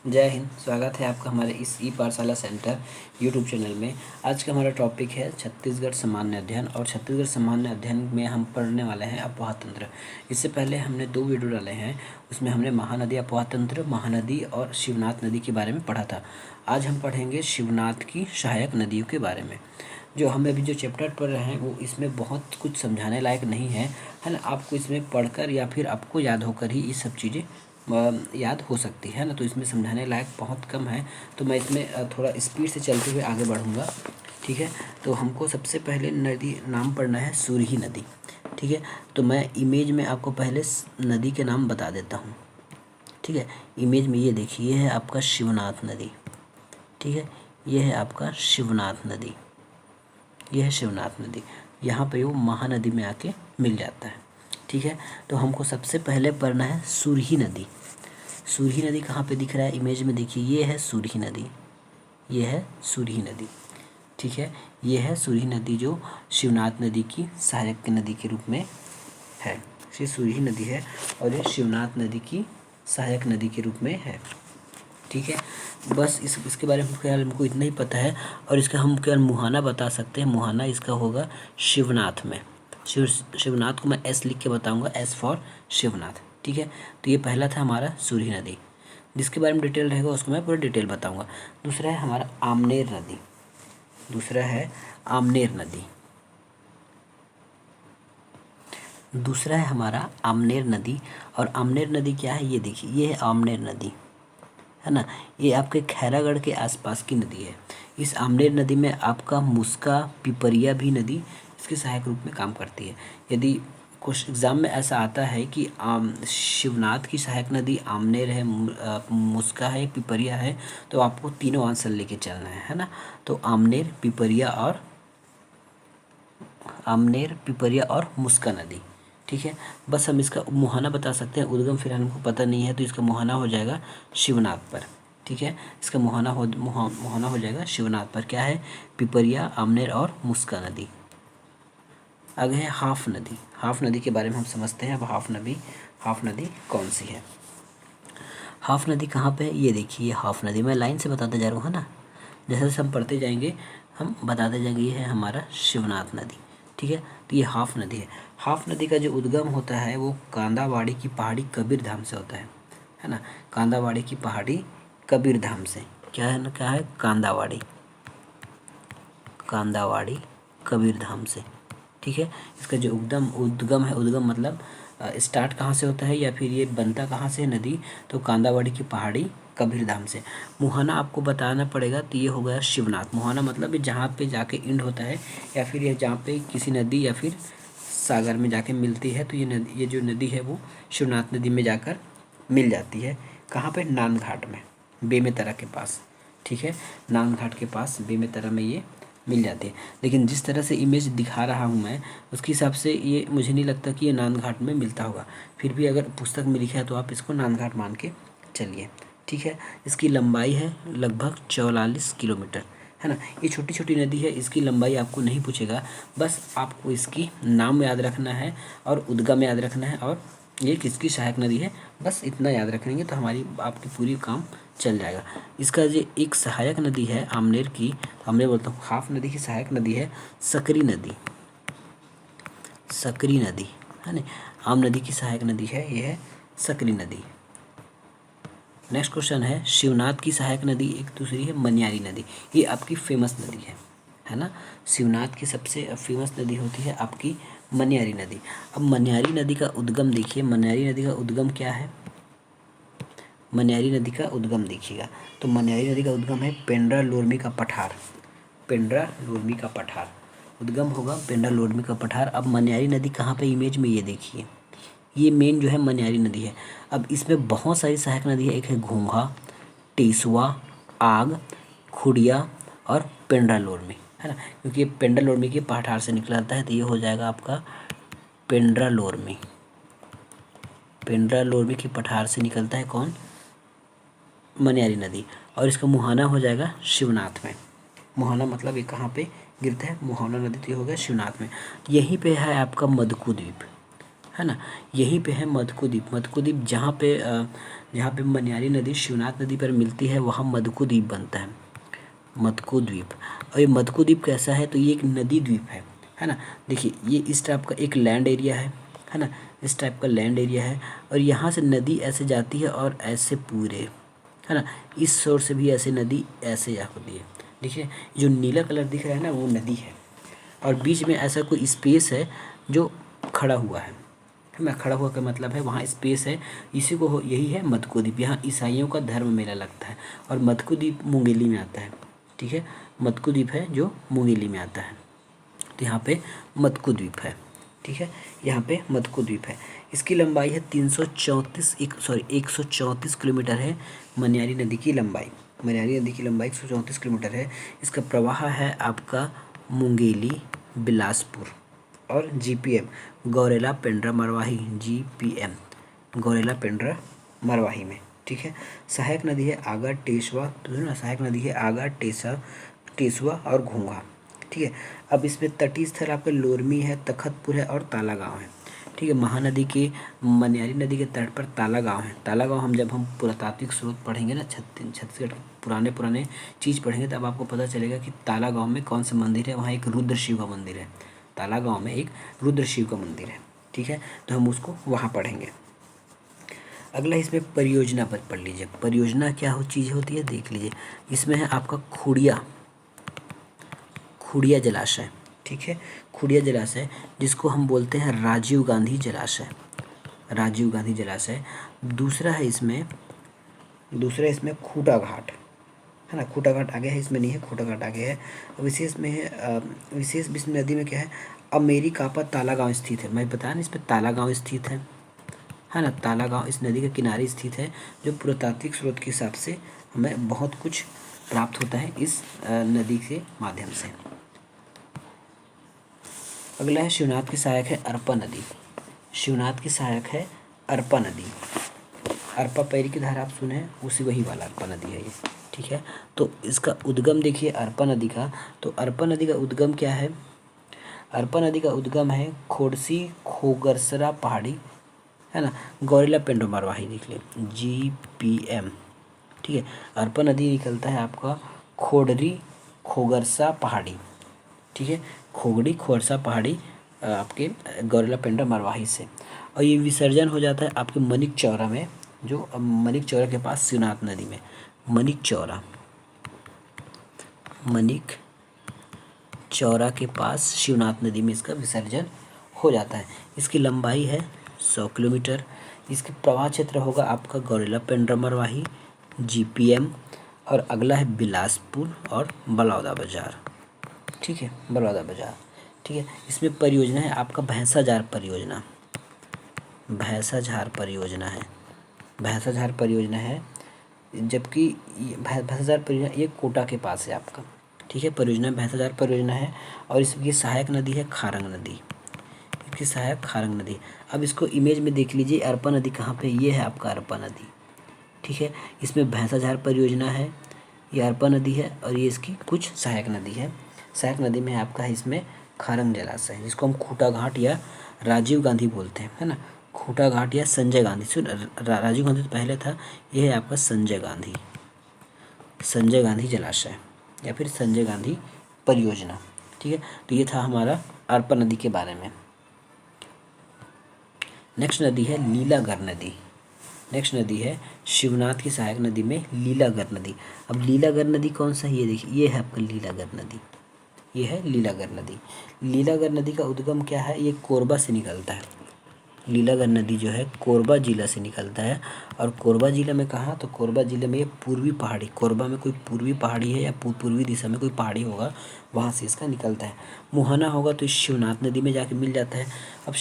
जय हिंद। स्वागत है आपका हमारे इस ई पाठशाला सेंटर यूट्यूब चैनल में। आज का हमारा टॉपिक है छत्तीसगढ़ सामान्य अध्ययन और छत्तीसगढ़ सामान्य अध्ययन में हम पढ़ने वाले हैं अफवाह तंत्र। इससे पहले हमने 2 वीडियो डाले हैं, उसमें हमने महानदी अफवाह तंत्र, महानदी और शिवनाथ नदी के बारे में पढ़ा था। आज हम पढ़ेंगे शिवनाथ की सहायक नदियों के बारे में। जो हम अभी जो चैप्टर पढ़ रहे हैं वो इसमें बहुत कुछ समझाने लायक नहीं है ना। आपको इसमें पढ़कर या फिर आपको याद होकर ही ये सब चीज़ें याद हो सकती है ना। तो इसमें समझाने लायक बहुत कम है, तो मैं इसमें थोड़ा स्पीड से चलते हुए आगे बढ़ूँगा। ठीक है, तो हमको सबसे पहले नदी नाम पढ़ना है सूरही नदी। ठीक है, तो मैं इमेज में आपको पहले नदी के नाम बता देता हूँ। ठीक है, इमेज में ये देखिए, ये है आपका शिवनाथ नदी। ठीक है, ये है आपका शिवनाथ नदी, ये है शिवनाथ नदी। यहाँ पे वो महानदी में आके मिल जाता है। ठीक है, तो हमको सबसे पहले पढ़ना है सूरही नदी। सूरही नदी कहाँ पे दिख रहा है? इमेज में देखिए, ये है सूरही नदी, ये है सूरही नदी। ठीक है, ये है सूरही नदी जो शिवनाथ नदी की सहायक नदी के रूप में है। ये सूरही नदी है और ये शिवनाथ नदी की सहायक नदी के रूप में है। ठीक है, बस इसके बारे में ख्याल हमको इतना ही पता है। और इसका हम केवल मुहाना बता सकते हैं। मुहाना इसका होगा शिवनाथ में। शिवनाथ को मैं एस लिख के बताऊंगा, एस फॉर शिवनाथ। ठीक है, तो ये पहला था हमारा सूरही नदी, जिसके बारे में डिटेल रहेगा उसको मैं पूरा डिटेल बताऊंगा। दूसरा है हमारा आमनेर नदी। दूसरा है आमनेर नदी। दूसरा है हमारा आमनेर नदी। और आमनेर नदी क्या है? ये देखिए, ये है आमनेर नदी, है ना। ये आपके खैरागढ़ के आसपास की नदी है। इस आमनेर नदी में आपका मुस्का, पिपरिया भी नदी इसके सहायक रूप में काम करती है। यदि कुछ एग्ज़ाम में ऐसा आता है कि शिवनाथ की सहायक नदी आमनेर है, मुस्का है, पिपरिया है, तो आपको तीनों आंसर लेके चलना है ना। तो आमनेर, पिपरिया और मुस्का नदी। ठीक है, बस हम इसका मुहाना बता सकते हैं। उद्गम फिर हमको पता नहीं है, तो इसका मुहाना हो जाएगा शिवनाथ पर। ठीक है, इसका मुहाना हो जाएगा शिवनाथ पर। क्या है? पिपरिया, आमनेर और मुस्का नदी। आगे है हाफ नदी। हाफ नदी के बारे में हम समझते हैं। अब हाफ नदी कौन सी है? हाफ नदी कहाँ पे है? ये देखिए, ये हाफ नदी। मैं लाइन से बताते जा रहा हूँ, है ना। जैसे जैसे हम पढ़ते जाएंगे हम बताते जाएंगे। ये है हमारा शिवनाथ नदी। ठीक है, तो ये हाफ नदी है। हाफ नदी का जो उद्गम होता है वो कांदावाड़ी की पहाड़ी कबीरधाम से होता है ना। कांदावाड़ी की पहाड़ी कबीरधाम से। क्या है ना, क्या है? कांदावाड़ी कबीरधाम से। ठीक है, इसका जो उद्गम है, उद्गम मतलब स्टार्ट कहाँ से होता है या फिर ये बनता कहाँ से नदी? तो कांदावाड़ी की पहाड़ी कबीरधाम से। मुहाना आपको बताना पड़ेगा, तो ये हो गया शिवनाथ। मुहाना मतलब जहाँ पे जाके एंड होता है या फिर ये जहाँ पे किसी नदी या फिर सागर में जाके मिलती है, तो ये जो नदी है वो शिवनाथ नदी में जाकर मिल जाती है। कहाँ पे? नांदघाट में, बेमेतरा के पास। ठीक है, नांदघाट के पास बेमेतरा में ये मिल जाती है। लेकिन जिस तरह से इमेज दिखा रहा हूँ मैं, उसके हिसाब से ये मुझे नहीं लगता कि ये नांदघाट में मिलता होगा। फिर भी अगर पुस्तक में लिखा है तो आप इसको नांदघाट मान के चलिए। ठीक है, इसकी लंबाई है लगभग 44 किलोमीटर, है ना। ये छोटी छोटी नदी है, इसकी लंबाई आपको नहीं पूछेगा, बस आपको इसकी नाम याद रखना है और उद्गम याद रखना है और ये किसकी सहायक नदी है, बस इतना याद रखेंगे तो हमारी आपकी पूरी काम चल जाएगा। इसका जो एक सहायक नदी है आमनेर की, आमनेर बोलता हूँ, हाफ नदी की सहायक नदी है सकरी नदी। सकरी नदी, है ना। आम नदी की सहायक नदी है, ये है सकरी नदी। नेक्स्ट क्वेश्चन है शिवनाथ की सहायक नदी एक दूसरी है मनियारी नदी। ये आपकी फेमस नदी है ना। शिवनाथ की सबसे फेमस नदी होती है आपकी मनियारी नदी। अब मनियारी नदी का उद्गम देखिए। मनियारी नदी का उद्गम क्या है? मनियारी नदी का उद्गम देखिएगा, तो मनियारी नदी का उद्गम है पेंड्रा लोरमी का पठार। पेंड्रा लोरमी का पठार उद्गम होगा, पेंड्रा लोरमी का पठार। अब मनियारी नदी कहाँ पे? इमेज में ये देखिए, ये मेन जो है मनियारी नदी है। अब इसमें बहुत सारी सहायक नदी है। एक है घोंघा, टेसुआ, आग, खुड़िया और पेंड्रा लोरमी, है ना। क्योंकि ये पेंड्रा लोरमी के पठार से निकलता है, तो ये हो जाएगा आपका पेंड्रा लोरमी। पेंड्रा लोरमी के पठार से निकलता है कौन? मनियारी नदी। और इसका मुहाना हो जाएगा शिवनाथ में। मुहाना मतलब ये कहाँ पे गिरता है? मुहाना नदी तो हो गया शिवनाथ में। यहीं पे है आपका मधुकू द्वीप, है ना। यहीं पे है मधुकू द्वीप। मधुकू द्वीप जहाँ पे जहाँ पे मनियारी नदी शिवनाथ नदी पर मिलती है वहाँ मदकू द्वीप बनता है, मदकू द्वीप। और ये मदकू द्वीप कैसा है, तो ये एक नदी द्वीप है ना। देखिए ये इस टाइप का एक लैंड एरिया है ना, इस टाइप का लैंड एरिया है और यहाँ से नदी ऐसे जाती है और ऐसे पूरे, है ना, इस शोर से भी ऐसे नदी ऐसे जा होती है। देखिए जो नीला कलर दिख रहा है ना वो नदी है और बीच में ऐसा कोई स्पेस है जो खड़ा हुआ है ना। खड़ा हुआ का मतलब है वहाँ स्पेस है, इसी को यही है मदकू द्वीप। यहाँ ईसाइयों का धर्म मेला लगता है और मदकू द्वीप मुंगेली में आता है, ठीक है। मदकू द्वीप है जो मुंगेली में आता है, तो यहाँ पे मदकू द्वीप है, ठीक है। यहाँ पे मदकू द्वीप है। इसकी लंबाई है 134 किलोमीटर है मनियारी नदी की लंबाई। मनियारी नदी की लंबाई 134 किलोमीटर है। इसका प्रवाह है आपका मुंगेली, बिलासपुर और जीपीएम गौरेला पेंड्रा मरवाही, जीपीएम गौरेला पेंड्रा मरवाही में, ठीक है। सहायक नदी है आगा, टेसवा, तो ना सहायक नदी है आगा, टेसवा और घोंघा, ठीक है। अब इसमें तटीय स्थल आपके लोरमी है, तखतपुर है और ताला गाँव है, ठीक है। महानदी के मनियारी नदी के तट पर ताला गाँव है। ताला गाँव हम जब हम पुरातात्विक स्रोत पढ़ेंगे ना, छत्तीसगढ़ पुराने चीज़ पढ़ेंगे तब आपको पता चलेगा कि ताला गाँव में कौन सा मंदिर है। वहाँ एक रुद्र शिव का मंदिर है, ताला गाँव में एक रुद्र शिव का मंदिर है, ठीक है। तो हम उसको वहाँ पढ़ेंगे। अगला इसमें परियोजना पर पढ़ लीजिए। परियोजना क्या हो चीज़ होती है देख लीजिए। इसमें है आपका खुड़िया जलाशय, ठीक है। खुड़िया जलाशय जिसको हम बोलते हैं राजीव गांधी जलाशय, राजीव गांधी जलाशय। दूसरा इसमें खूटा घाट, है ना। खूटा घाट आगे है, इसमें नहीं है, खूटा घाट आगे है। विशेष में है विशेष विष्णु नदी में क्या है, अमेरिकापा ताला गाँव स्थित है। मैं बताया ना इसमें ताला गाँव स्थित है ना। ताला गाँव इस नदी के किनारे स्थित है, जो पुरातात्विक स्रोत के हिसाब से हमें बहुत कुछ प्राप्त होता है इस नदी के माध्यम से। अगला है शिवनाथ की सहायक है अरपा नदी। शिवनाथ की सहायक है अरपा नदी। अरपा पैरी की धारा आप सुने, उसी वही वाला अरपा नदी है ये, ठीक है। तो इसका उद्गम देखिए अरपा नदी का, तो अरपा नदी का उद्गम क्या है, अरपा नदी का उद्गम है खोड़सी खोगरसरा पहाड़ी, है ना, गौरेला पेंड्रा मरवाही लिख ले, जीपीएम, ठीक है। अरपा नदी निकलता है आपका खोड़री खोगरसा पहाड़ी, ठीक है, खोगड़ी खोगरसा पहाड़ी आपके गौरेला पेंड्रा मरवाही से। और ये विसर्जन हो जाता है आपके मनिक चौरा में, जो मनिक चौरा के पास शिवनाथ नदी में, मनिक चौरा के पास शिवनाथ नदी में इसका विसर्जन हो जाता है। इसकी लंबाई है 100 किलोमीटर। इसके प्रवाह क्षेत्र होगा आपका गौरेला पेंड्रा मरवाही, जीपीएम, और अगला है बिलासपुर और बलौदा बाजार, ठीक है, बलौदा बाजार, ठीक है। इसमें परियोजना है आपका भैंसाझार परियोजना, भैंसाझार परियोजना है, जबकि भैंसाझार परियोजना ये कोटा के पास है आपका, ठीक है। परियोजना भैंसाझार परियोजना है और इसकी सहायक नदी है खारंग नदी, इसकी सहायक खारंग नदी। अब इसको इमेज में देख लीजिए, अरपा नदी कहाँ पे, ये है आपका अरपा नदी, ठीक है। इसमें भैंसाझार परियोजना है, ये अरपा नदी है और ये इसकी कुछ सहायक नदी है। सहायक नदी में आपका है इसमें खारंग जलाशय, जिसको हम खूटा घाट या राजीव गांधी बोलते हैं, है ना, खूटा घाट या संजय गांधी। राजीव गांधी तो पहले था, ये है आपका संजय गांधी जलाशय या फिर संजय गांधी परियोजना, ठीक है। तो ये था हमारा अरपा नदी के बारे में। नेक्स्ट नदी है लीलागर नदी। नेक्स्ट नदी है शिवनाथ की सहायक नदी में लीलागर नदी। अब लीलागर नदी कौन सा है, ये देखिए, ये है आपका लीलागर नदी, ये है लीलागर नदी। लीलागर नदी का उद्गम क्या है, ये कोरबा से निकलता है। लीलागर नदी जो है कोरबा जिला से निकलता है, और कोरबा जिला में कहाँ, तो कोरबा जिले में ये पूर्वी पहाड़ी, कोरबा में कोई पूर्वी पहाड़ी है या पूर्वी दिशा में कोई पहाड़ी होगा, वहाँ से इसका निकलता है। मुहाना होगा तो इस शिवनाथ नदी में जाके मिल जाता है। अब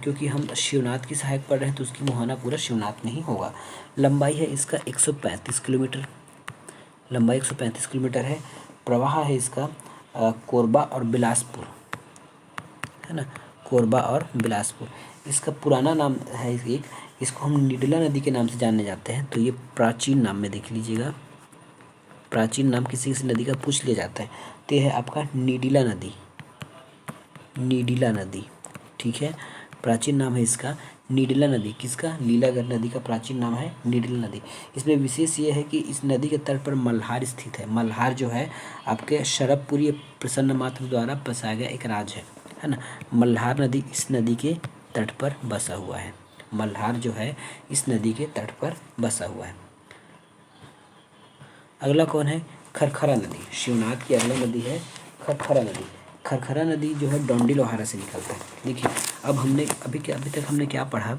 क्योंकि हम शिवनाथ की सहायक पढ़ रहे हैं तो उसकी मुहाना पूरा शिवनाथ में ही होगा। लंबाई है इसका 135 किलोमीटर, लंबाई 135 किलोमीटर है। प्रवाह है इसका कोरबा और बिलासपुर, है ना, कोरबा और बिलासपुर। इसका पुराना नाम है एक, इसको हम निडला नदी के नाम से जाने जाते हैं। तो ये प्राचीन नाम में देख लीजिएगा, प्राचीन नाम किसी किसी नदी का पूछ लिया जाता है, तो ये है आपका निडिला नदी, ठीक है। प्राचीन नाम है इसका नीडला नदी, किसका? लीलागर नदी का प्राचीन नाम है नीडला नदी। इसमें विशेष ये है कि इस नदी के तट पर मल्हार स्थित है। मल्हार जो है आपके शरभपुरी प्रसन्न मात्र द्वारा बसाया गया एक राज्य है ना। मल्हार नदी इस नदी के तट पर बसा हुआ है। मल्हार जो है इस नदी के तट पर बसा हुआ है। अगला कौन है? खरखरा नदी। शिवनाथ की अगला नदी है खरखरा नदी। खरखरा नदी जो है डोंडी लोहारा से निकलता है। देखिए अब हमने अभी तक हमने क्या पढ़ा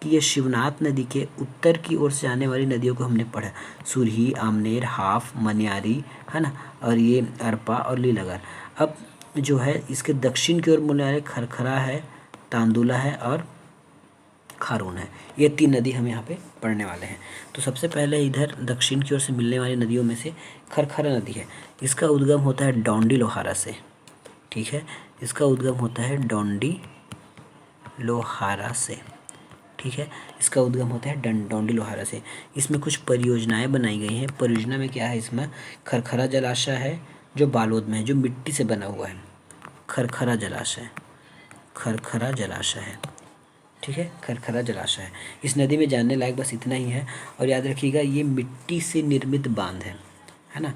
कि ये शिवनाथ नदी के उत्तर की ओर से आने वाली नदियों को हमने पढ़ा, सुरही, आमनेर, हाफ, मनियारी, है ना, और ये अरपा और लीलागर। अब जो है इसके दक्षिण की ओर मिलने वाले खरखरा है, तांदुला है और खारून है। ये 3 नदी हम यहाँ पे पढ़ने वाले हैं। तो सबसे पहले इधर दक्षिण की ओर से मिलने वाली नदियों में से खरखरा नदी है। इसका उद्गम होता है डोंडी लोहारा से, ठीक है, इसका उद्गम होता है डोंडी लोहारा से, ठीक है, इसका उद्गम होता है डोंडी लोहारा से। इसमें कुछ परियोजनाएं बनाई गई हैं। परियोजना में क्या है? इसमें खरखरा जलाशय है जो बालोद में है, जो मिट्टी से बना हुआ है। खरखरा जलाशय, खरखरा जलाशय है, ठीक है, खरखरा जलाशय है। इस नदी में जानने लायक बस इतना ही है। और याद रखिएगा ये मिट्टी से निर्मित बांध है ना।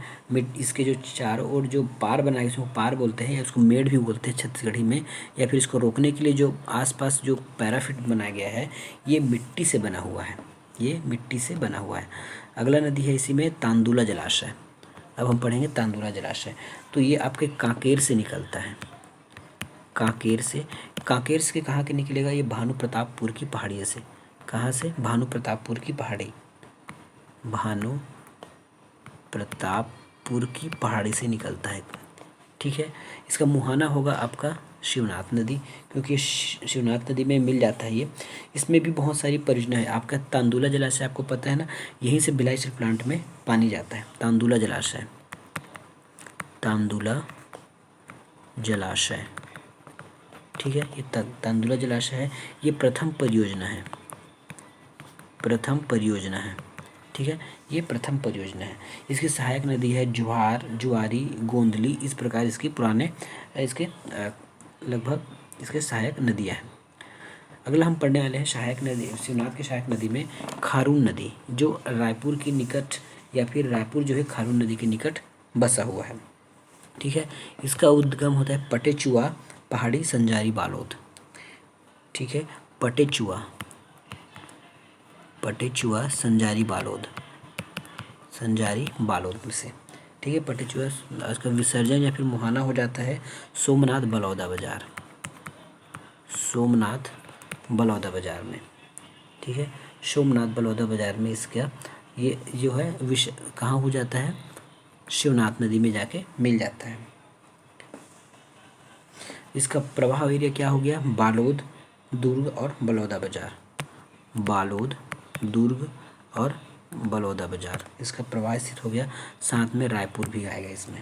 इसके जो चारों ओर जो पार बनाए इसको पार बोलते हैं, या उसको मेड़ भी बोलते हैं छत्तीसगढ़ी में, या फिर इसको रोकने के लिए जो आसपास जो पैराफिट बनाया गया है ये मिट्टी से बना हुआ है, ये मिट्टी से बना हुआ है। अगला नदी है इसी में तांदुला जलाशय। अब हम पढ़ेंगे तांदुला जलाशय। तो ये आपके कांकेर से निकलता है, कांकेर से। कांकेर से कहाँ के निकलेगा? ये भानु प्रतापपुर की पहाड़ियों से। कहाँ से? भानु प्रतापपुर की पहाड़ी, भानु प्रतापपुर की पहाड़ी से निकलता है, ठीक है। इसका मुहाना होगा आपका शिवनाथ नदी, क्योंकि शिवनाथ नदी में मिल जाता है ये। इसमें भी बहुत सारी परियोजना है। आपका तांदुला जलाशय आपको पता है ना, यहीं से भिलाई स्टील प्लांट में पानी जाता है। तांदुला जलाशय, तांदुला जलाशय, ठीक है, ये तांदुला जलाशय है। ये प्रथम परियोजना है, प्रथम परियोजना है, ठीक है, ये प्रथम परियोजना है। इसकी सहायक नदी है जुहार, जुआरी, गोंदली, इस प्रकार इसकी पुराने इसके लगभग इसके सहायक नदियाँ हैं। अगला हम पढ़ने वाले हैं सहायक नदी। शिवनाथ की सहायक नदी में खारून नदी, जो रायपुर के निकट, या फिर रायपुर जो है खारून नदी के निकट बसा हुआ है, ठीक है। इसका उद्गम होता है पटेचुआ पहाड़ी, संजारी, बालोद, ठीक है, पटेचुआ, पटेचुआ, संजारी, बालोद, संजारी बालोद में से, ठीक है। पटेचुआ इसका विसर्जन या फिर मुहाना हो जाता है सोमनाथ बलौदा बाजार, सोमनाथ बलौदा बाजार में, ठीक है, सोमनाथ बलौदा बाजार में इसका ये जो है कहाँ हो जाता है? शिवनाथ नदी में जाके मिल जाता है। इसका प्रवाह एरिया क्या हो गया? बालोद, दुर्ग और बलौदा बाजार, बालोद, दुर्ग और बलौदा बाजार, इसका प्रवाह स्थित हो गया। साथ में रायपुर भी आएगा इसमें,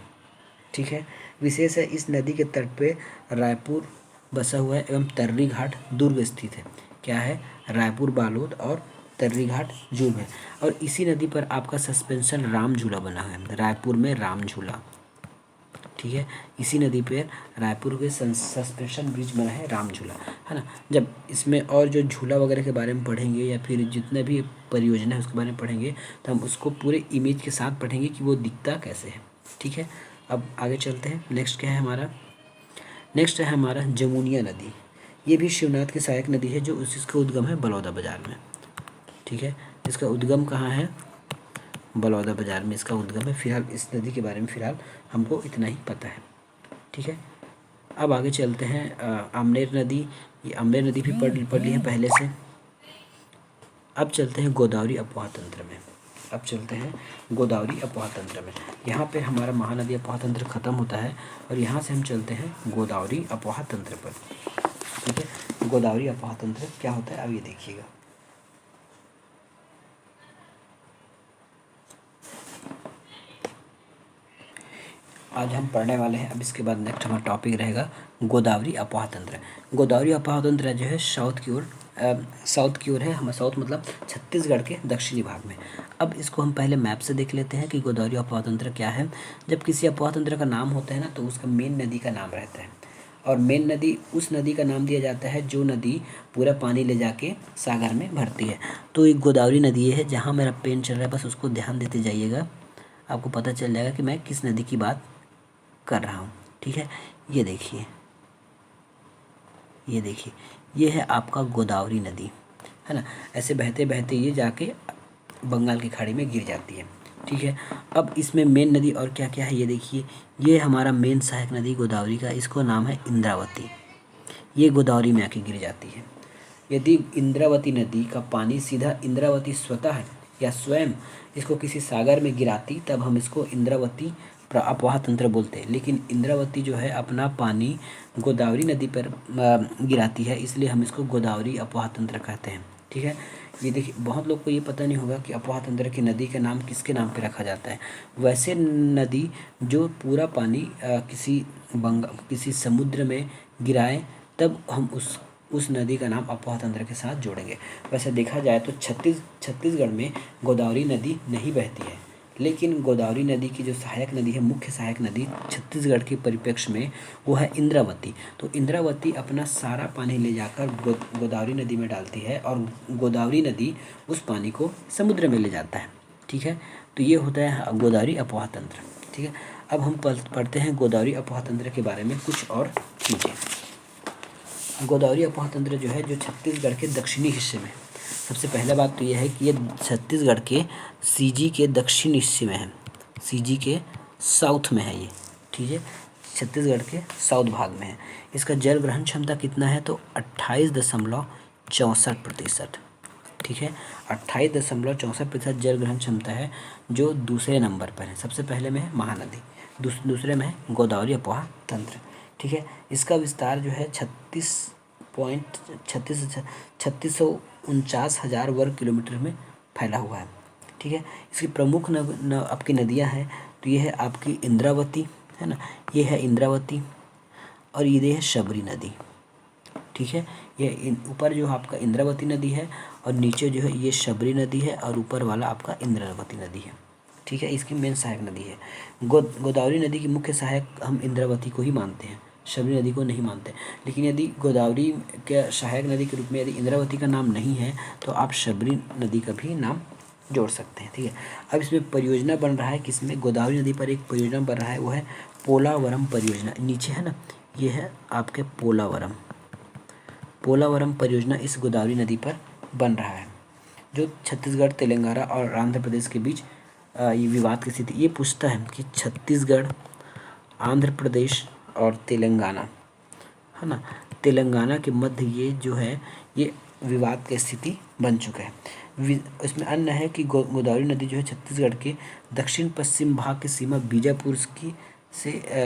ठीक है। विशेष है इस नदी के तट पे रायपुर बसा हुआ है एवं तर्री घाट दुर्ग स्थित है। क्या है? रायपुर, बालोद और तर्री घाट दुर्ग है। और इसी नदी पर आपका सस्पेंशन राम झूला बना है, रायपुर में राम झूला, ठीक है। इसी नदी पे रायपुर के सस्पेंशन ब्रिज बना है राम झूला, है ना। जब इसमें और जो झूला वगैरह के बारे में पढ़ेंगे या फिर जितने भी परियोजना है उसके बारे में पढ़ेंगे तो हम उसको पूरे इमेज के साथ पढ़ेंगे कि वो दिखता कैसे है, ठीक है। अब आगे चलते हैं। नेक्स्ट क्या है हमारा? नेक्स्ट है हमारा जमुनिया नदी। ये भी शिवनाथ की सहायक नदी है, जो इसका उद्गम है बलौदा बाजार में, ठीक है। इसका उद्गम कहाँ है? बलौदा बाजार में इसका उद्गम है। फिलहाल इस नदी के बारे में फिलहाल हमको इतना ही पता है, ठीक है। अब आगे चलते हैं आमनेर नदी। ये आमनेर नदी भी पढ़ ली है पहले से। अब चलते हैं गोदावरी अपवाह तंत्र में। अब चलते हैं गोदावरी अपवाह तंत्र में। यहाँ पे हमारा महानदी अपवाह तंत्र खत्म होता है और यहाँ से हम चलते हैं गोदावरी अपवाह तंत्र पर, ठीक है। गोदावरी अपवाह तंत्र क्या होता है अब ये देखिएगा। आज हम पढ़ने वाले हैं। अब इसके बाद नेक्स्ट हमारा टॉपिक रहेगा गोदावरी अपवाह तंत्र। गोदावरी अपवाह तंत्र जो है साउथ की ओर है। हम साउथ मतलब छत्तीसगढ़ के दक्षिणी भाग में। अब इसको हम पहले मैप से देख लेते हैं कि गोदावरी अपवाह तंत्र क्या है। जब किसी अपवाह तंत्र का नाम होता है ना तो उसका मेन नदी का नाम रहता है और मेन नदी उस नदी का नाम दिया जाता है जो नदी पूरा पानी ले जाके सागर में भरती है। तो एक गोदावरी नदी ये है, जहाँ मेरा पेन चल रहा है बस उसको ध्यान देते जाइएगा, आपको पता चल जाएगा कि मैं किस नदी की बात कर रहा हूँ। ठीक है, ये देखिए, ये देखिए, ये है आपका गोदावरी नदी, है ना। ऐसे बहते बहते ये जाके बंगाल की खाड़ी में गिर जाती है। ठीक है, अब इसमें मेन नदी और क्या क्या है ये देखिए। ये हमारा मेन सहायक नदी गोदावरी का, इसको नाम है इंद्रावती। ये गोदावरी में आके गिर जाती है। यदि इंद्रावती नदी का पानी सीधा इंद्रावती स्वतः या स्वयं इसको किसी सागर में गिराती, तब हम इसको इंद्रावती अफवाह तंत्र बोलते हैं। लेकिन इंद्रावती जो है अपना पानी गोदावरी नदी पर गिराती है, इसलिए हम इसको गोदावरी अफवाह तंत्र कहते हैं। ठीक है, ये देखिए, बहुत लोग को ये पता नहीं होगा कि अफवाह तंत्र की नदी का नाम किसके नाम पे रखा जाता है। वैसे नदी जो पूरा पानी किसी समुद्र में गिराए, तब हम उस नदी का नाम अफवाह तंत्र के साथ जोड़ेंगे। वैसे देखा जाए तो छत्तीसगढ़ में गोदावरी नदी नहीं बहती है, लेकिन गोदावरी नदी की जो सहायक नदी है, मुख्य सहायक नदी छत्तीसगढ़ के परिप्रेक्ष्य में, वो है इंद्रावती। तो इंद्रावती अपना सारा पानी ले जाकर गोदावरी नदी में डालती है और गोदावरी नदी उस पानी को समुद्र में ले जाता है। ठीक है, तो ये होता है गोदावरी अफवाह तंत्र। ठीक है, अब हम पढ़ते हैं गोदावरी अफवाह तंत्र के बारे में कुछ और चीज़ें। गोदावरी अफवाह तंत्र जो है, जो छत्तीसगढ़ के दक्षिणी हिस्से में, सबसे पहला बात तो यह है कि ये छत्तीसगढ़ के सीजी के दक्षिण हिस्से में है, सीजी के साउथ में है ये। ठीक है, छत्तीसगढ़ के साउथ भाग में है। इसका जल ग्रहण क्षमता कितना है तो 28.64%। ठीक है, 28.64% जल ग्रहण क्षमता है, जो दूसरे नंबर पर है। सबसे पहले में है महानदी, दूसरे में है गोदावरी अफवाह तंत्र। ठीक है, इसका विस्तार जो है 36,49 वर्ग किलोमीटर में फैला हुआ है। ठीक है, इसकी प्रमुख आपकी नदियां हैं, तो ये है आपकी इंद्रावती, है ना, ये है इंद्रावती, और ये है शबरी नदी। ठीक है, ये ऊपर जो आपका इंद्रावती नदी है और नीचे जो है ये शबरी नदी है और ऊपर वाला आपका इंद्रावती नदी है। ठीक है, इसकी मेन सहायक नदी है। गोदावरी नदी की मुख्य सहायक हम इंद्रावती को ही मानते हैं, शबरी नदी को नहीं मानते। लेकिन यदि गोदावरी के सहायक नदी के रूप में यदि इंद्रावती का नाम नहीं है, तो आप शबरी नदी का भी नाम जोड़ सकते हैं। ठीक है, अब इसमें परियोजना बन रहा है, किसमें, गोदावरी नदी पर एक परियोजना बन रहा है, वो है पोलावरम परियोजना। नीचे है ना, ये है आपके पोलावरम परियोजना इस गोदावरी नदी पर बन रहा है, जो छत्तीसगढ़, तेलंगाना और आंध्र प्रदेश के बीच ये विवाद की स्थिति ये पूछता है कि छत्तीसगढ़, आंध्र प्रदेश और तेलंगाना, है ना, तेलंगाना के मध्य ये जो है ये विवाद की स्थिति बन चुका है। इसमें अन्य है कि गोदावरी नदी जो है छत्तीसगढ़ के दक्षिण पश्चिम भाग की सीमा बीजापुर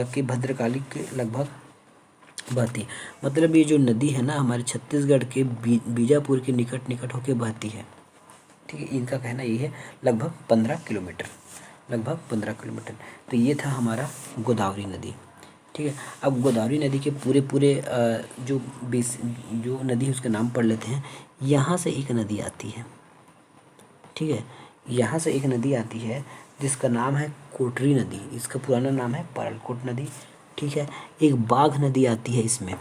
के भद्रकाली के लगभग बहती है। मतलब ये जो नदी है ना, हमारे छत्तीसगढ़ के बीजापुर के निकट होकर बहती है। ठीक है, इनका कहना ये है लगभग 15 किलोमीटर। तो ये था हमारा गोदावरी नदी। ठीक है, अब गोदावरी नदी के पूरे जो नदी है उसका नाम पढ़ लेते हैं। यहाँ से एक नदी आती है, ठीक है, यहाँ से एक नदी आती है जिसका नाम है कोटरी नदी, इसका पुराना नाम है परलकोट नदी। ठीक है, एक बाघ नदी आती है इसमें,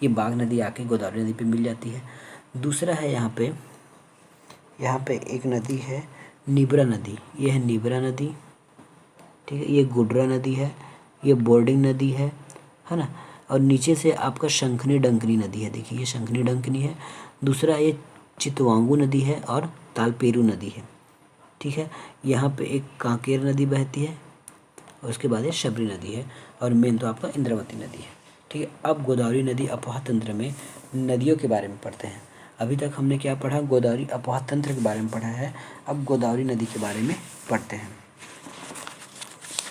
ये बाघ नदी आके गोदावरी नदी पे मिल जाती है। दूसरा है यहाँ पे एक नदी है निब्रा नदी, ये है निब्रा नदी। ठीक है, ये गुडरा नदी है, ये बोर्डिंग नदी है ना, और नीचे से आपका शंखनी डंकनी नदी है। देखिए ये शंखनी डंकनी है। दूसरा ये चितवांगू नदी है और तालपेरू नदी है। ठीक है, यहाँ पे एक कांकेर नदी बहती है और उसके बाद ये शबरी नदी है, और मेन तो आपका इंद्रावती नदी है। ठीक है, अब गोदावरी नदी अफवाह तंत्र में नदियों के बारे में पढ़ते हैं। अभी तक हमने क्या पढ़ा, गोदावरी अफवाह तंत्र के बारे में पढ़ा है। अब गोदावरी नदी के बारे में पढ़ते हैं।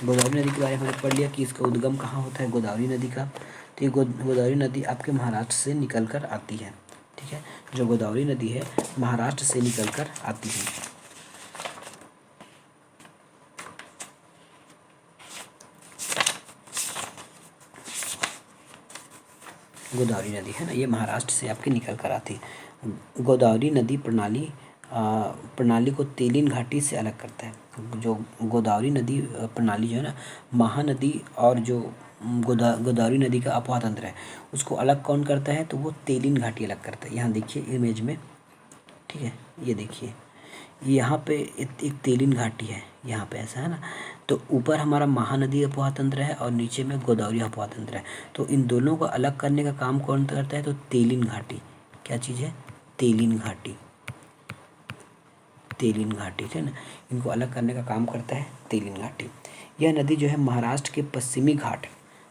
गोदावरी नदी के बारे में हमने पढ़ लिया कि इसका उद्गम कहाँ होता है गोदावरी नदी का। तो ये गोदावरी नदी आपके महाराष्ट्र से निकल कर आती है। ठीक है, जो गोदावरी नदी है महाराष्ट्र से निकल कर आती है। गोदावरी नदी है ना, ये महाराष्ट्र से आपके निकल कर आती है। गोदावरी नदी प्रणाली प्रणाली को तेलिन घाटी से अलग करता है। जो गोदावरी नदी प्रणाली जो है ना, महानदी और जो गोदावरी नदी का अपवाह तंत्र है उसको अलग कौन करता है, तो वो तेलिन घाटी अलग करता है। यहाँ देखिए इमेज में, ठीक है, ये देखिए यहाँ पे एक तेलिन घाटी है, यहाँ पे ऐसा है ना। तो ऊपर हमारा महानदी अपवाह तंत्र है और नीचे में गोदावरी अपवाह तंत्र है। तो इन दोनों को अलग करने का काम कौन करता है, तो तेलिन घाटी। क्या चीज़ है, तेलिन घाटी। तेलिन घाटी, ठीक है ना, इनको अलग करने का काम करता है तेलिन घाटी। यह नदी जो है महाराष्ट्र के पश्चिमी घाट,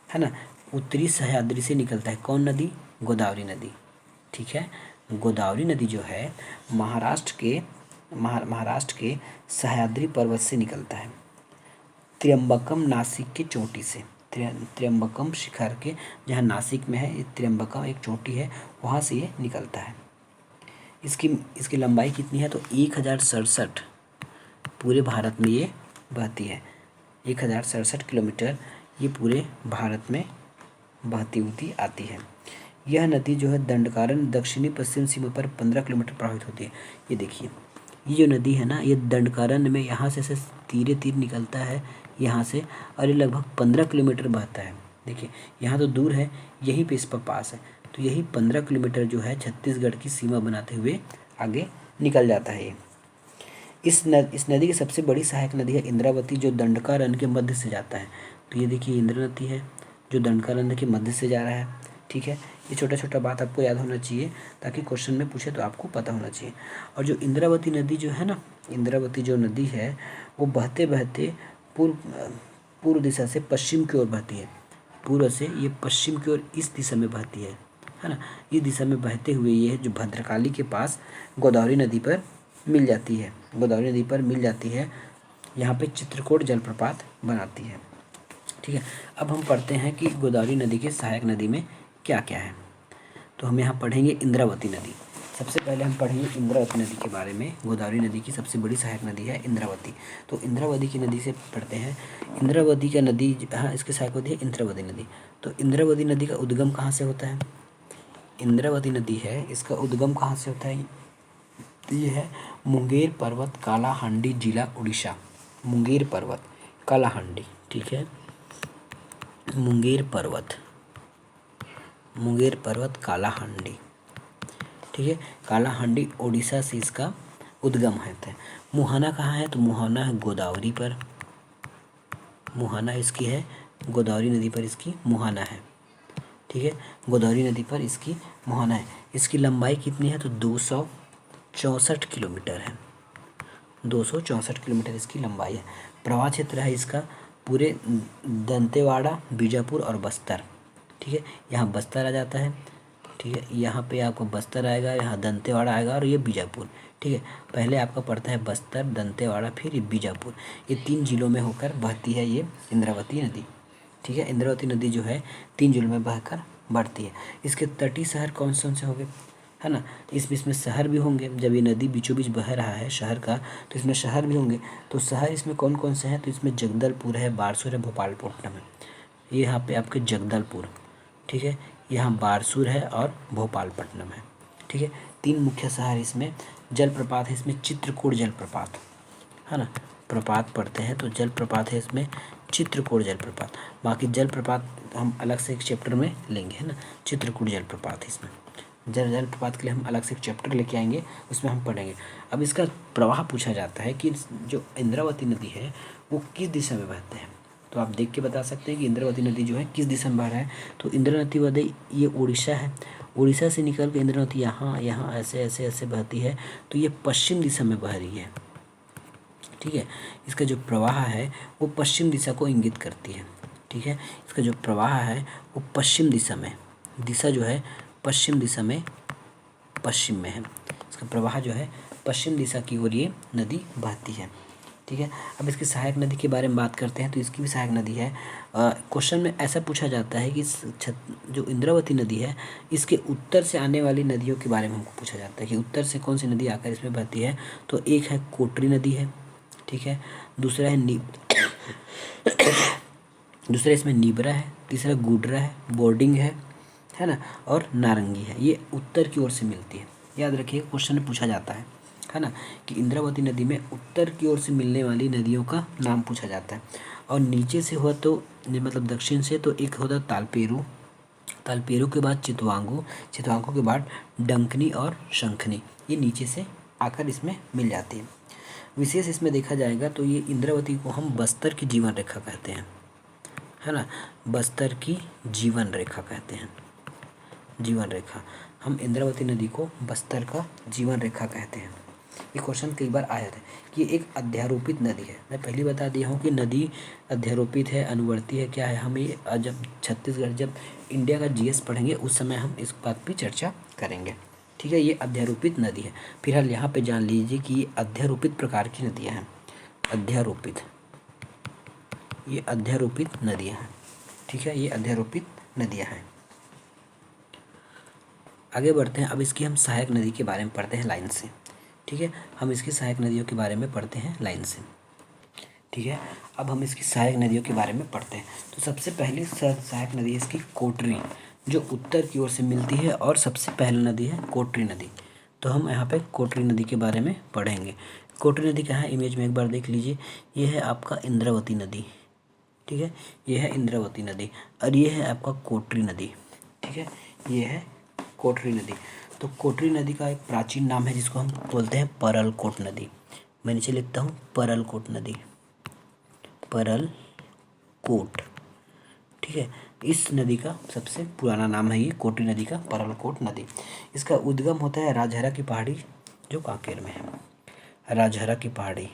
है ना, उत्तरी सह्याद्री से निकलता है। कौन नदी, गोदावरी नदी, ठीक है। गोदावरी नदी जो है महाराष्ट्र के सह्याद्री पर्वत से निकलता है। त्र्यंबकम नासिक की चोटी से, त्र्यंबकम शिखर के जहाँ नासिक में है, त्र्यंबकम एक चोटी है, वहाँ से ये निकलता है। इसकी लंबाई कितनी है, तो 1067 पूरे भारत में ये बहती है। 1067 किलोमीटर ये पूरे भारत में बहती हुई आती है। यह नदी जो है दंडकारण्य दक्षिणी पश्चिम सीमा पर 15 किलोमीटर प्रवाहित होती है। ये देखिए, ये जो नदी है ना, ये दंडकारण्य में यहाँ से तीरे तीर निकलता है यहाँ से, और ये लगभग 15 किलोमीटर बहता है। देखिए यहाँ तो दूर है, यहीं पे इस पर पास है, तो यही 15 किलोमीटर जो है छत्तीसगढ़ की सीमा बनाते हुए आगे निकल जाता है ये। इस नदी की सबसे बड़ी सहायक नदी है इंद्रावती, जो दंडकारण्य के मध्य से जाता है। तो ये देखिए इंद्रावती है जो दंडकारण्य के मध्य से जा रहा है, ठीक है। ये छोटा छोटा बात आपको याद होना चाहिए ताकि क्वेश्चन में पूछे तो आपको पता होना चाहिए। और जो इंद्रावती नदी जो है ना, इंद्रावती जो नदी है वो बहते बहते पूर्व दिशा से पश्चिम की ओर बहती है। पूर्व से ये पश्चिम की ओर इस दिशा में बहती है ना। इस दिशा में बहते हुए ये जो भद्रकाली के पास गोदावरी नदी पर मिल जाती है, गोदावरी नदी पर मिल जाती है। यहाँ पे चित्रकूट जलप्रपात बनाती है, ठीक है। अब हम पढ़ते हैं कि गोदावरी नदी के सहायक नदी में क्या क्या है। तो हम यहाँ पढ़ेंगे इंद्रावती नदी। सबसे पहले हम पढ़ेंगे इंद्रावती नदी के बारे में। गोदावरी नदी की सबसे बड़ी सहायक नदी है इंद्रावती। तो इंद्रावती की नदी से पढ़ते हैं। इंद्रावती का नदी, हाँ, इसकी सहायक नदी है इंद्रावती नदी। तो इंद्रावती नदी का उद्गम कहाँ से होता है, इंद्रावती नदी है इसका उद्गम कहाँ से होता है, ये है मुंगेर पर्वत, कालाहांडी जिला उड़ीसा। मुंगेर पर्वत, कालाहांडी, ठीक है। मुंगेर पर्वत कालाहांडी, ठीक है। कालाहांडी उड़ीसा से इसका उद्गम है। मुहाना कहाँ है, तो मुहाना है गोदावरी पर। मुहाना इसकी है गोदावरी नदी पर, इसकी मुहाना है, ठीक है। गोदावरी नदी पर इसकी मुहाना है। इसकी लंबाई कितनी है, तो 264 किलोमीटर है। 264 किलोमीटर इसकी लंबाई है। प्रवाह क्षेत्र है इसका पूरे दंतेवाड़ा, बीजापुर और बस्तर, ठीक है। यहाँ बस्तर आ जाता है, ठीक है। यहाँ पे आपको बस्तर आएगा, यहाँ दंतेवाड़ा आएगा और ये बीजापुर, ठीक है। पहले आपका पड़ता है बस्तर, दंतेवाड़ा, फिर बीजापुर। ये 3 जिलों में होकर बहती है ये इंद्रावती नदी, ठीक है। इंद्रावती नदी जो है 3 जिलों में बहकर बढ़ती है। इसके तटीय शहर कौन से होंगे, है ना। इसमें शहर भी होंगे। जब ये नदी बीचों बीच बह रहा है शहर का, तो इसमें शहर भी होंगे। तो शहर इसमें कौन कौन से हैं, तो इसमें जगदलपुर है, बारसूर है, भोपालपट्टनम है। ये यहाँ पे आपके जगदलपुर, ठीक है, यहाँ बारसूर है और भोपालपट्टनम है, ठीक है। 3 मुख्य शहर इसमें। जलप्रपात है इसमें चित्रकूट जलप्रपात, है ना। प्रपात पढ़ते हैं तो जलप्रपात है इसमें चित्रकूट जलप्रपात। बाकी जलप्रपात हम अलग से एक चैप्टर में लेंगे, है ना। चित्रकूट जलप्रपात इसमें जलप्रपात के लिए हम अलग से एक चैप्टर लेके आएंगे, उसमें हम पढ़ेंगे। अब इसका प्रवाह पूछा जाता है कि जो इंद्रावती नदी है वो किस दिशा में बहते हैं। तो आप देख के बता सकते हैं कि इंद्रावती नदी जो है किस दिशा में बह रहा है। तो इंद्रावती नदी ये उड़ीसा है, उड़ीसा से निकल के इंद्रावती यहाँ ऐसे बहती है। तो ये पश्चिम दिशा में बह रही है, ठीक है। इसका जो प्रवाह है वो पश्चिम दिशा को इंगित करती है, ठीक है। इसका जो प्रवाह है वो पश्चिम दिशा में, दिशा जो है पश्चिम दिशा में, पश्चिम में है। इसका प्रवाह जो है पश्चिम दिशा की ओर ये नदी बहती है, ठीक है। अब इसकी सहायक नदी के बारे में बात करते हैं। तो इसकी भी सहायक नदी है। क्वेश्चन में ऐसा पूछा जाता है कि जो इंद्रावती नदी है इसके उत्तर से आने वाली नदियों के बारे में हमको पूछा जाता है कि उत्तर से कौन सी नदी आकर इसमें बहती है। तो एक है कोटरी नदी है, ठीक है। दूसरा है दूसरा इसमें नीबरा है, तीसरा गुडरा है, बोर्डिंग है ना, और नारंगी है। ये उत्तर की ओर से मिलती है, याद रखिए क्वेश्चन में पूछा जाता है है ना, कि इंद्रावती नदी में उत्तर की ओर से मिलने वाली नदियों का नाम पूछा जाता है। और नीचे से हुआ तो मतलब दक्षिण से तो एक होता है तालपेरू, तालपेरू के बाद चितवांगू, चितवांगू के बाद डंकनी और शंखनी, ये नीचे से आकर इसमें मिल जाती है। विशेष इसमें देखा जाएगा तो ये इंद्रावती को हम बस्तर की जीवन रेखा कहते हैं, है ना, बस्तर की जीवन रेखा कहते हैं, जीवन रेखा। हम इंद्रावती नदी को बस्तर का जीवन रेखा कहते हैं। ये क्वेश्चन कई बार आया था कि ये एक अध्यारोपित नदी है। मैं पहले बता दिया हूँ कि नदी अध्यारोपित है, अनुवर्ती है, क्या है। हम ये जब छत्तीसगढ़, जब इंडिया का जीएस पढ़ेंगे उस समय हम इस बात पर चर्चा करेंगे, ठीक है। ये अध्यारोपित नदी है। फिलहाल यहाँ पे जान लीजिए कि ये अध्यारोपित प्रकार की नदियाँ हैं, अध्यारोपित, ये अध्यारोपित नदियाँ हैं, ठीक है, ये अध्यारोपित नदियाँ हैं। आगे बढ़ते हैं। अब इसकी हम सहायक नदी के बारे में पढ़ते हैं लाइन से, ठीक है। हम इसकी सहायक नदियों के बारे में पढ़ते हैं लाइन से, ठीक है। अब हम इसकी सहायक नदियों के बारे में पढ़ते हैं। तो सबसे पहली सहायक नदी है इसकी कोटरी, जो उत्तर की ओर से मिलती है, और सबसे पहली नदी है कोटरी नदी। तो हम यहाँ पे कोटरी नदी के बारे में पढ़ेंगे। कोटरी नदी कहाँ है, इमेज में एक बार देख लीजिए। ये है आपका इंद्रावती नदी, ठीक है, ये है इंद्रावती नदी, और ये है आपका कोटरी नदी, ठीक है, ये है कोटरी नदी। तो कोटरी नदी का एक प्राचीन नाम है जिसको हम बोलते हैं परलकोट नदी। मैं नीचे लिखता हूँ परलकोट नदी, परलकोट, ठीक है। इस नदी का सबसे पुराना नाम है ये कोटरी नदी का, परलकोट नदी। इसका उद्गम होता है राजहरा की पहाड़ी, जो कांकेर में है, राजहरा की पहाड़ी,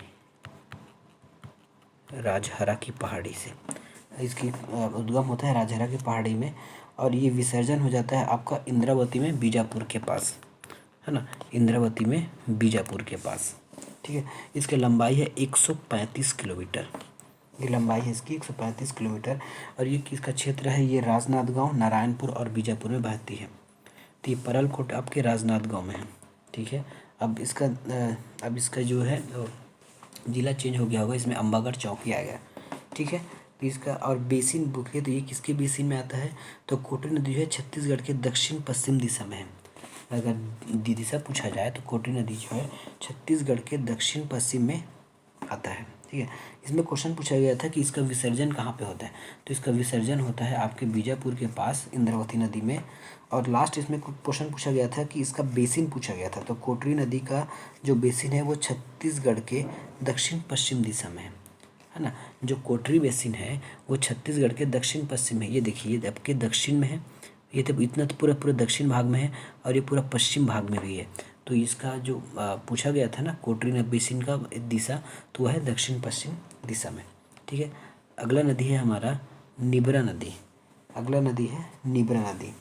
राजहरा की पहाड़ी से इसकी उद्गम होता है राजहरा की पहाड़ी में, और ये विसर्जन हो जाता है आपका इंद्रावती में बीजापुर के पास, है ना, इंद्रावती में बीजापुर के पास, ठीक है। इसकी लंबाई है 135 किलोमीटर, ये लंबाई है इसकी 135 किलोमीटर। और ये किसका क्षेत्र है, ये राजनांदगांव, नारायणपुर और बीजापुर में बहती है। तो ये परलकोट आपके राजनांदगांव में है, ठीक है। अब इसका जो है जिला चेंज हो गया होगा, इसमें अंबागढ़ चौकी आ गया, ठीक है। तो इसका और बेसिन बुक है, तो ये किसके बेसिन में आता है, तो कोटरी नदी जो है छत्तीसगढ़ के दक्षिण पश्चिम दिशा में है। अगर दिशा पूछा जाए तो कोटरी नदी जो है छत्तीसगढ़ के दक्षिण पश्चिम में आता है, ठीक है। इसमें क्वेश्चन पूछा गया था कि इसका विसर्जन कहाँ पे होता है, तो इसका विसर्जन होता है आपके बीजापुर के पास इंद्रावती नदी में। और लास्ट इसमें क्वेश्चन पूछा गया था कि इसका बेसिन पूछा गया था, तो कोटरी नदी का जो बेसिन है वो छत्तीसगढ़ के दक्षिण पश्चिम दिशा में है ना। जो कोटरी बेसिन है वो छत्तीसगढ़ के दक्षिण पश्चिम में, ये देखिए ये आपके दक्षिण में है, ये तो इतना तो पूरा दक्षिण भाग में है, और ये पूरा पश्चिम भाग में भी है। तो इसका जो पूछा गया था ना कोटरी बेसिन का दिशा, तो वह है दक्षिण पश्चिम दिशा में, ठीक है। अगला नदी है हमारा निबरा नदी, अगला नदी है निबरा नदी।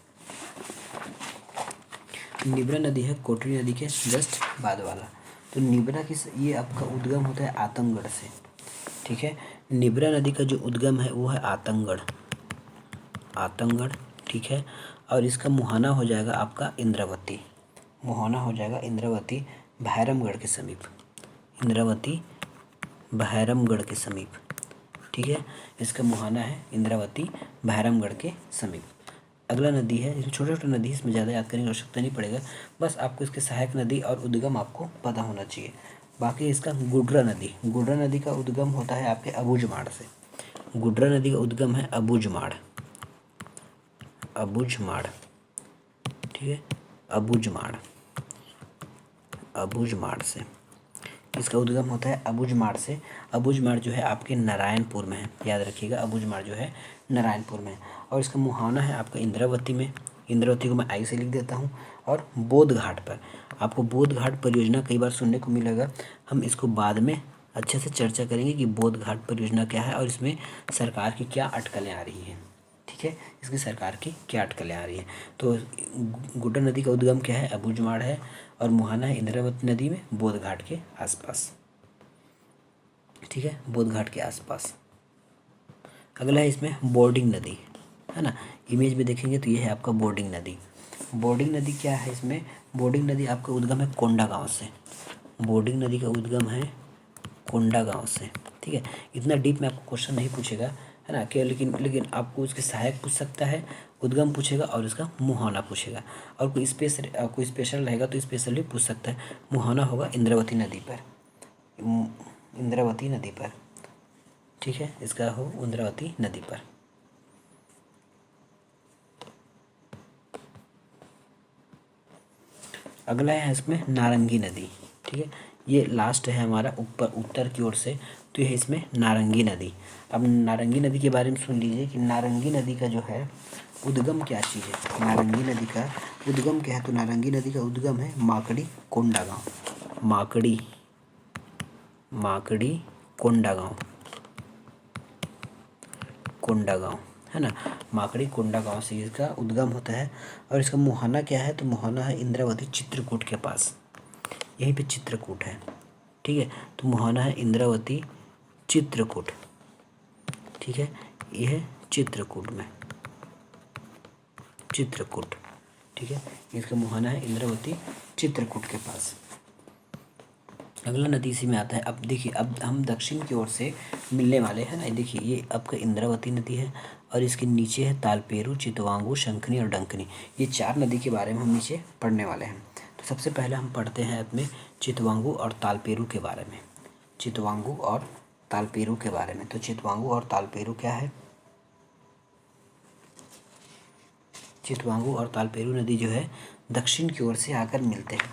निबरा नदी है कोटरी नदी के जस्ट बाद वाला। तो निबरा की ये आपका उद्गम होता है आतंकगढ़ से, ठीक है। निबरा नदी का जो उद्गम है वो है आतंकगढ़, आतंकगढ़, ठीक है। और इसका मुहाना हो जाएगा आपका इंद्रावती, मुहाना हो जाएगा इंद्रावती भैरमगढ़ के समीप, इंद्रावती भैरमगढ़ के समीप, ठीक है। इसका मुहाना है इंद्रावती भैरमगढ़ के समीप। अगला नदी है, इसमें छोटे छोटे नदी, इसमें ज़्यादा याद करने की आवश्यकता नहीं पड़ेगा, बस आपको इसके सहायक नदी और उद्गम आपको पता होना चाहिए। बाकी इसका गुड्रा नदी, गुड्रा नदी का उद्गम होता है आपके अबूझमाड़ से, गुड्रा नदी का उद्गम है अबूझमाड़, अबूझमाड़, ठीक है, अबूझमाड़, अबूझमाड़ से इसका उद्गम होता है अबूझमाड़ से। अबूझमाड़ जो है आपके नारायणपुर में है, याद रखिएगा, अबूझमाड़ जो है नारायणपुर में है। और इसका मुहाना है आपका इंद्रावती में, इंद्रावती को मैं आई से लिख देता हूँ। और बोध घाट पर, आपको बोध घाट परियोजना कई बार सुनने को मिलेगा, हम इसको बाद में अच्छे से चर्चा करेंगे कि बोध घाट परियोजना क्या है और इसमें सरकार की क्या अटकलें आ रही हैं, ठीक है, इसकी सरकार की क्या अटकलें आ रही हैं। तो गुड्डा नदी का उद्गम क्या है, अबूझमाड़ है, और मुहाना है इंद्रावती नदी में बोध घाट के आसपास, ठीक है, बोध घाट के आसपास। अगला है इसमें बोर्डिंग नदी, है ना, इमेज में देखेंगे तो ये है आपका बोर्डिंग नदी। बोर्डिंग नदी क्या है, इसमें बोर्डिंग नदी आपका उद्गम है कोंडा गांव से, बोर्डिंग नदी का उद्गम है कोंडा गांव से, ठीक है। इतना डीप में आपको क्वेश्चन नहीं पूछेगा, है ना। क्या लेकिन आपको उसके सहायक पूछ सकता है, उद्गम पूछेगा और इसका मुहाना पूछेगा। और कोई स्पेशल रहेगा तो स्पेशली पूछ सकता है। मुहाना होगा इंद्रावती नदी पर, इंद्रावती नदी पर, ठीक है, इसका हो इंद्रावती नदी पर। अगला है इसमें नारंगी नदी, ठीक है, ये लास्ट है हमारा ऊपर उत्तर की ओर से, तो यह इसमें नारंगी नदी। अब नारंगी नदी के बारे में सुन लीजिए कि नारंगी नदी का जो है उद्गम क्या चीज़ है। नारंगी नदी का उद्गम क्या है, तो नारंगी नदी का उद्गम है माकड़ी कोंडागांव, माकड़ी कोंडागांव, कोंडागांव, है ना। माकड़ी कोंडागांव से इसका उद्गम होता है। और इसका मुहाना क्या है, तो मुहाना है इंद्रावती चित्रकूट के पास, यहीं पे चित्रकूट है, ठीक है। तो मुहाना है इंद्रावती चित्रकूट, ठीक है, यह चित्रकूट में, चित्रकूट, ठीक है, इसका मुहाना है इंद्रावती चित्रकूट के पास। अगला नदी इसी में आता है। अब देखिए, अब हम दक्षिण की ओर से मिलने वाले हैं ना। देखिए ये आपका इंद्रावती नदी है और इसके नीचे है तालपेरू, चितवांगू, शंखनी और डंकनी। ये 4 नदी के बारे में हम नीचे पढ़ने वाले हैं। तो सबसे पहले हम पढ़ते हैं अपने चितवांगू और तालपेरू के बारे में, चितवांगू और तालपेरू के बारे में। तो चितवांगू और तालपेरू क्या है, चितवांगू और तालपेरू नदी जो है दक्षिण की ओर से आकर मिलते हैं।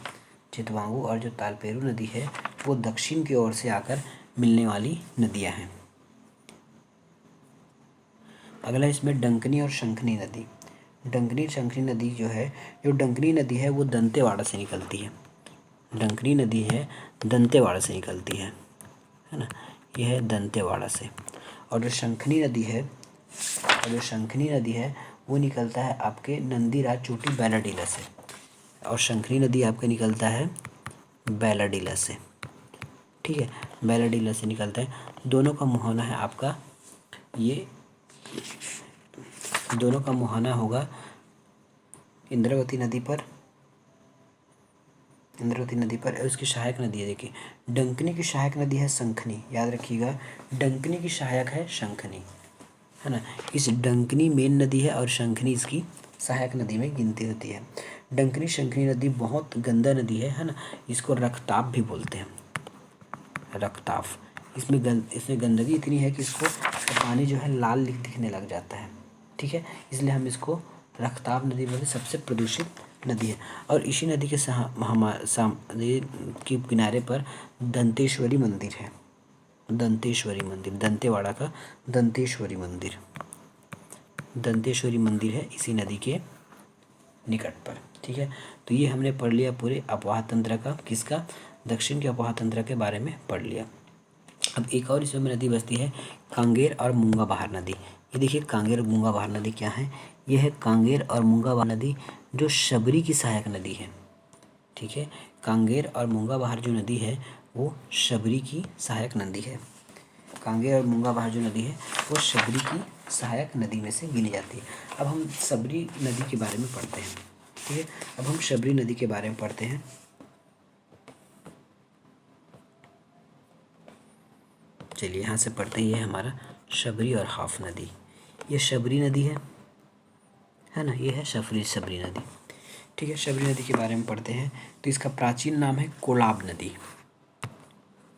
चितवांगू और जो तालपेरू नदी है वो दक्षिण की ओर से आकर मिलने वाली नदियां हैं। अगला इसमें डंकनी और शंखनी नदी। डंकनी शंखनी नदी जो है, जो डंकनी नदी है वो दंतेवाड़ा से निकलती है। डंकनी नदी है दंतेवाड़ा से निकलती है ना, यह है दंतेवाड़ा से। और जो शंखनी नदी है वो निकलता है आपके नंदीराज चोटी बैलाडीला से। और शंखनी नदी आपका निकलता है बैलाडीला से, ठीक है, बैलाडीला से निकलता है। दोनों का मुहाना है आपका, ये दोनों का मुहाना होगा इंद्रावती नदी पर, इंद्रावती नदी पर। उसकी सहायक नदी है, देखिए डंकनी की सहायक नदी है शंखनी, याद रखिएगा, डंकनी की सहायक है शंखनी, है ना। इस डंकनी मेन नदी है और शंखनी इसकी सहायक नदी में गिनती होती है। डंकनी शंखनी नदी बहुत गंदा नदी है ना, इसको रक्ताप भी बोलते हैं, रक्ताप। इसमें गंदगी इतनी है कि इसको पानी जो है लाल दिखने लग जाता है, ठीक है, इसलिए हम इसको रक्ताप नदी बोलते, सबसे प्रदूषित नदी है। और इसी नदी के के किनारे पर दंतेश्वरी मंदिर है, दंतेश्वरी मंदिर, दंतेवाड़ा का दंतेश्वरी मंदिर, दंतेश्वरी मंदिर है इसी नदी के निकट पर, ठीक है। तो ये हमने पढ़ लिया पूरे अपवाह तंत्र का, किसका, दक्षिण के अपवाह तंत्र के बारे में पढ़ लिया। अब एक और इसमें नदी बसती है कांगेर और मूंगा बहार नदी। ये देखिए कांगेर और मूंगा बहार नदी क्या है, ये है कांगेर और मूंगा बहार नदी जो शबरी की सहायक नदी है, ठीक है। कांगेर और मूंगा बहार जो नदी है वो शबरी की सहायक नदी है। कांगेर और मूंगा बहार जो नदी है वो शबरी की सहायक नदी में से गिनी जाती है। अब हम शबरी नदी के बारे में पढ़ते हैं, ठीक है। अब हम शबरी नदी के बारे में पढ़ते हैं। चलिए यहाँ से पढ़ते हैं, ये हमारा शबरी और हाफ नदी, ये शबरी नदी है ना, ये है शबरी नदी, ठीक है। शबरी नदी के बारे में पढ़ते हैं। तो इसका प्राचीन नाम है कोलाब नदी,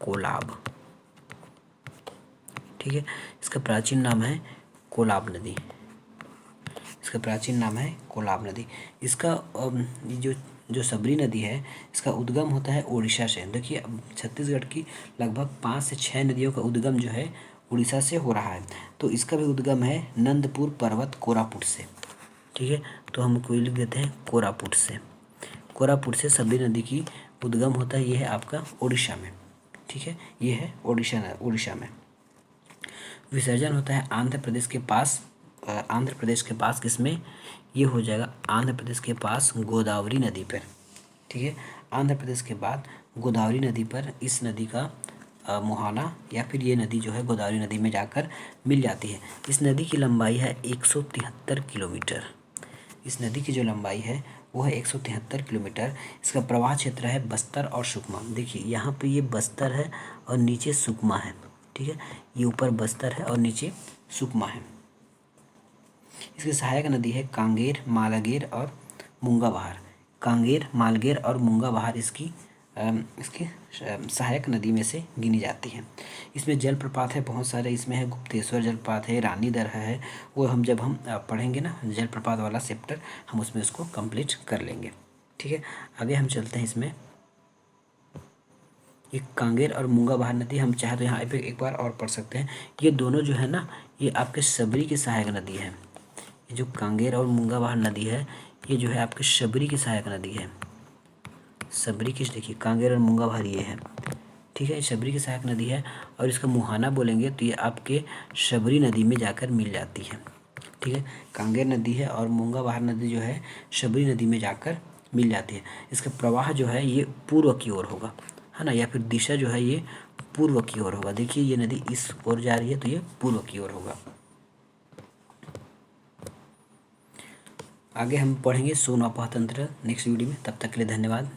कोलाब, ठीक है, इसका प्राचीन नाम है कोलाब नदी, इसका प्राचीन नाम है कोलाब नदी। इसका जो शबरी नदी है इसका उद्गम होता है उड़ीसा से। देखिए छत्तीसगढ़ की लगभग 5 से 6 नदियों का उद्गम जो है उड़ीसा से हो रहा है। तो इसका भी उद्गम है नंदपुर पर्वत कोरापुट से, ठीक है। तो हम कोई लिख देते हैं कोरापुट से, कोरापुट से शबरी नदी की उद्गम होता है। ये है आपका उड़ीसा में, ठीक है, ये है उड़ीसा में। विसर्जन होता है आंध्र प्रदेश के पास, किसमें, ये हो जाएगा आंध्र प्रदेश के पास गोदावरी नदी पर, ठीक है। आंध्र प्रदेश के बाद गोदावरी नदी पर इस नदी का मुहाना या फिर ये नदी जो है गोदावरी नदी में जाकर मिल जाती है। इस नदी की लंबाई है 173 किलोमीटर, इस नदी की जो लंबाई है वो है 173 किलोमीटर। इसका प्रवाह क्षेत्र है बस्तर और सुकमा। देखिए यहाँ पे ये बस्तर है और नीचे सुकमा है, ठीक है, ये ऊपर बस्तर है और नीचे सुकमा है। इसकी सहायक नदी है कांगेर, मालागेर और मूंगा बहार। कांगेर, मालगेर और मूंगा बहार इसकी सहायक नदी में से गिनी जाती है। इसमें जलप्रपात है बहुत सारे, इसमें है गुप्तेश्वर जलप्रपात है, रानी दरहा है। वो जब हम पढ़ेंगे ना जलप्रपात वाला चैप्टर, हम उसमें उसको कंप्लीट कर लेंगे। ठीक है, आगे हम चलते हैं। इसमें ये कांगेर और मूंगा बहार नदी, हम चाहे तो यहाँ पे एक बार और पढ़ सकते हैं। ये दोनों जो है ना, ये आपके शबरी की सहायक नदी है। ये जो कांगेर और मूंगा बहार नदी है, ये जो है आपके शबरी की सहायक नदी है। शबरी की, देखिए कांगेर और मूंगा बहार ये है। ठीक है, शबरी की सहायक नदी है और इसका मुहाना बोलेंगे तो ये आपके शबरी नदी में जाकर मिल जाती है। ठीक है, कांगेर नदी है और मूंगा बहार नदी जो है शबरी नदी में जाकर मिल जाती है। इसका प्रवाह जो है ये पूर्व की ओर होगा, है ना, या फिर दिशा जो है ये पूर्व की ओर होगा। देखिए ये नदी इस ओर जा रही है तो ये पूर्व की ओर होगा। आगे हम पढ़ेंगे सोन अपोह तंत्र नेक्स्ट वीडियो में। तब तक के लिए धन्यवाद।